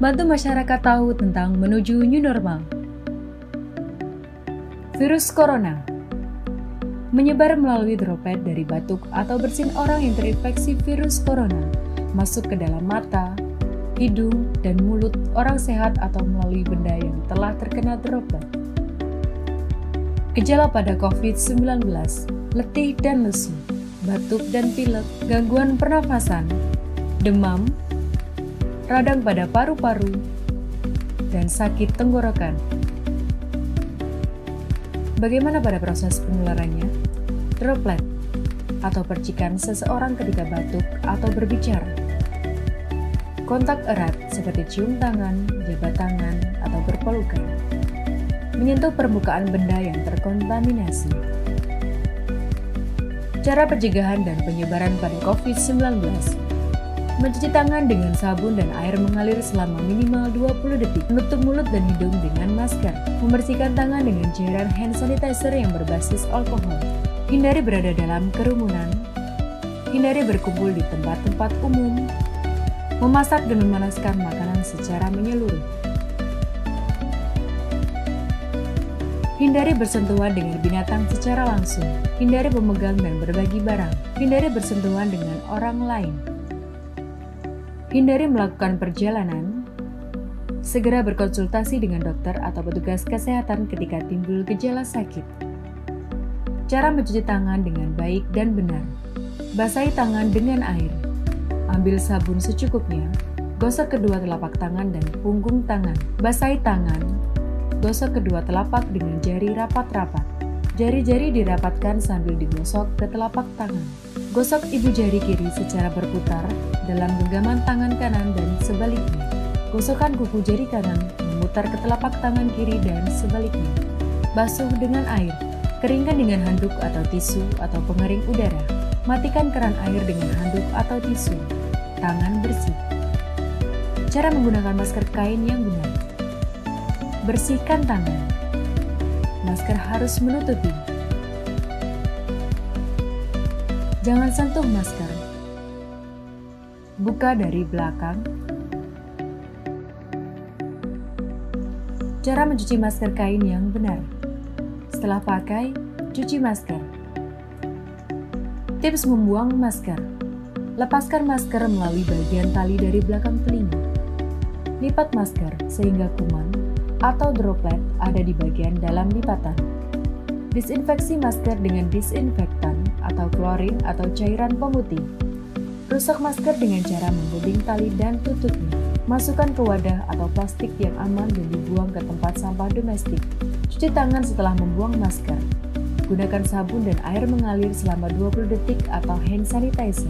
Bantu masyarakat tahu tentang menuju new normal. Virus corona menyebar melalui droplet dari batuk atau bersin orang yang terinfeksi virus corona, masuk ke dalam mata, hidung, dan mulut orang sehat atau melalui benda yang telah terkena droplet. Gejala pada COVID-19, letih dan lesu, batuk dan pilek, gangguan pernafasan, demam, radang pada paru-paru, dan sakit tenggorokan. Bagaimana pada proses penularannya? Droplet atau percikan seseorang ketika batuk atau berbicara. Kontak erat seperti cium tangan, jabat tangan, atau berpelukan. Menyentuh permukaan benda yang terkontaminasi. Cara pencegahan dan penyebaran pada COVID-19. Mencuci tangan dengan sabun dan air mengalir selama minimal 20 detik. Menutup mulut dan hidung dengan masker. Membersihkan tangan dengan cairan hand sanitizer yang berbasis alkohol. Hindari berada dalam kerumunan. Hindari berkumpul di tempat-tempat umum. Memasak dan memanaskan makanan secara menyeluruh. Hindari bersentuhan dengan binatang secara langsung. Hindari memegang dan berbagi barang. Hindari bersentuhan dengan orang lain. Hindari melakukan perjalanan. Segera berkonsultasi dengan dokter atau petugas kesehatan ketika timbul gejala sakit. Cara mencuci tangan dengan baik dan benar. Basahi tangan dengan air. Ambil sabun secukupnya. Gosok kedua telapak tangan dan punggung tangan. Basahi tangan. Gosok kedua telapak dengan jari rapat-rapat. Jari-jari dirapatkan sambil digosok ke telapak tangan. Gosok ibu jari kiri secara berputar dalam genggaman tangan kanan dan sebaliknya. Gosokkan kuku jari kanan memutar ke telapak tangan kiri dan sebaliknya. Basuh dengan air. Keringkan dengan handuk atau tisu atau pengering udara. Matikan keran air dengan handuk atau tisu. Tangan bersih. Cara menggunakan masker kain yang benar. Bersihkan tangan. Masker harus menutupi. Jangan sentuh masker. Buka dari belakang. Cara mencuci masker kain yang benar. Setelah pakai, cuci masker. Tips membuang masker. Lepaskan masker melalui bagian tali dari belakang telinga. Lipat masker sehingga kuman atau droplet ada di bagian dalam lipatan. Disinfeksi masker dengan disinfektan atau klorin atau cairan pemutih. Rusak masker dengan cara membuding tali dan tutupnya. Masukkan ke wadah atau plastik yang aman dan dibuang ke tempat sampah domestik. Cuci tangan setelah membuang masker. Gunakan sabun dan air mengalir selama 20 detik atau hand sanitizer.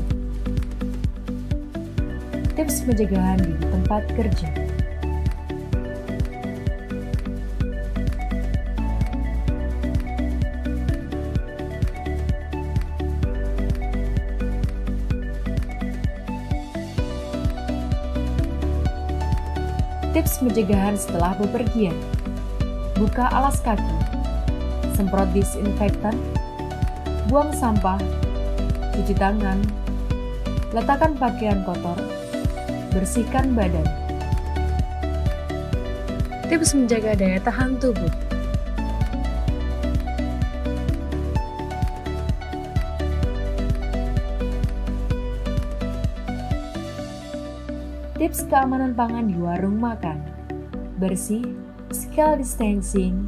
Tips pencegahan di tempat kerja. Tips pencegahan setelah bepergian. Buka alas kaki. Semprot disinfektan. Buang sampah. Cuci tangan. Letakkan pakaian kotor. Bersihkan badan. Tips menjaga daya tahan tubuh. Tips keamanan pangan di warung makan. Bersih, physical distancing,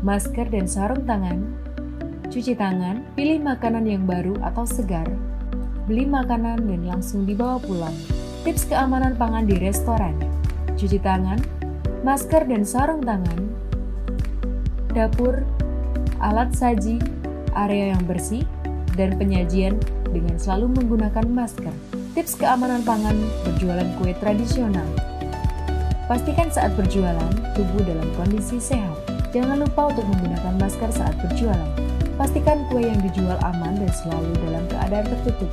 masker dan sarung tangan, cuci tangan, pilih makanan yang baru atau segar, beli makanan dan langsung dibawa pulang. Tips keamanan pangan di restoran. Cuci tangan, masker dan sarung tangan, dapur, alat saji, area yang bersih, dan penyajian dengan selalu menggunakan masker. Tips keamanan pangan berjualan kue tradisional. Pastikan saat berjualan, tubuh dalam kondisi sehat. Jangan lupa untuk menggunakan masker saat berjualan. Pastikan kue yang dijual aman dan selalu dalam keadaan tertutup.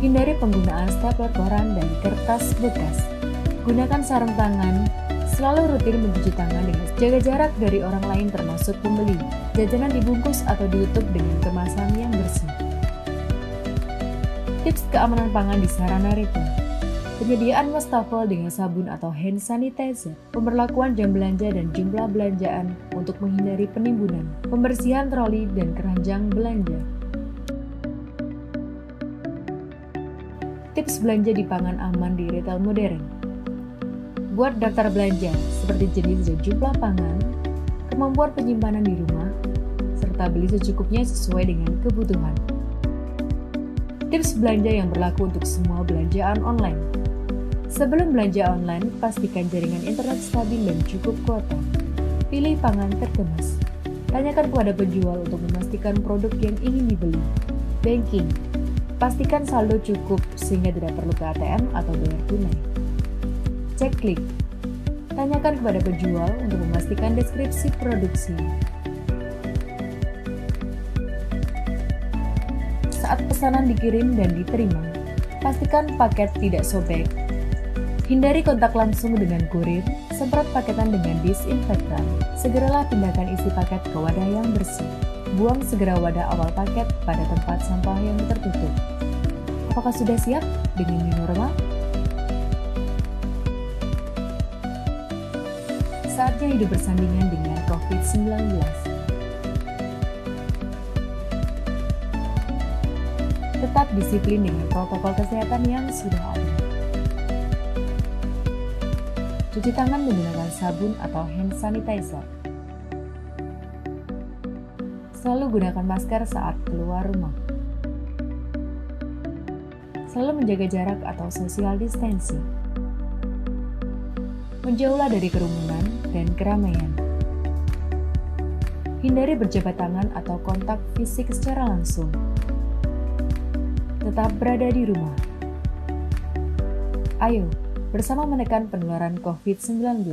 Hindari penggunaan stapler koran dan kertas bekas. Gunakan sarung tangan. Selalu rutin mencuci tangan dengan jaga jarak dari orang lain termasuk pembeli. Jajanan dibungkus atau ditutup dengan kemasan yang bersih. Tips keamanan pangan di sarana retail. penyediaan wastafel dengan sabun atau hand sanitizer, pemberlakuan jam belanja dan jumlah belanjaan untuk menghindari penimbunan, pembersihan troli dan keranjang belanja. Tips belanja di pangan aman di retail modern. Buat daftar belanja seperti jenis dan jumlah pangan, kemampuan penyimpanan di rumah, serta beli secukupnya sesuai dengan kebutuhan. Tips belanja yang berlaku untuk semua belanjaan online. Sebelum belanja online, pastikan jaringan internet stabil dan cukup kuota. Pilih pangan terkemas. Tanyakan kepada penjual untuk memastikan produk yang ingin dibeli. Banking. Pastikan saldo cukup sehingga tidak perlu ke ATM atau bayar tunai. Cek klik. Tanyakan kepada penjual untuk memastikan deskripsi produksi. Saat pesanan dikirim dan diterima, pastikan paket tidak sobek. Hindari kontak langsung dengan kurir, semprot paketan dengan disinfektan. Segeralah pindahkan isi paket ke wadah yang bersih. Buang segera wadah awal paket pada tempat sampah yang tertutup. Apakah sudah siap dengan new normal? Saatnya hidup bersandingan dengan COVID-19. Tetap disiplin dengan protokol kesehatan yang sudah ada. Cuci tangan menggunakan sabun atau hand sanitizer. Selalu gunakan masker saat keluar rumah. Selalu menjaga jarak atau social distancing. Menjauhlah dari kerumunan dan keramaian. Hindari berjabat tangan atau kontak fisik secara langsung. Tetap berada di rumah. Ayo, bersama menekan penularan COVID-19.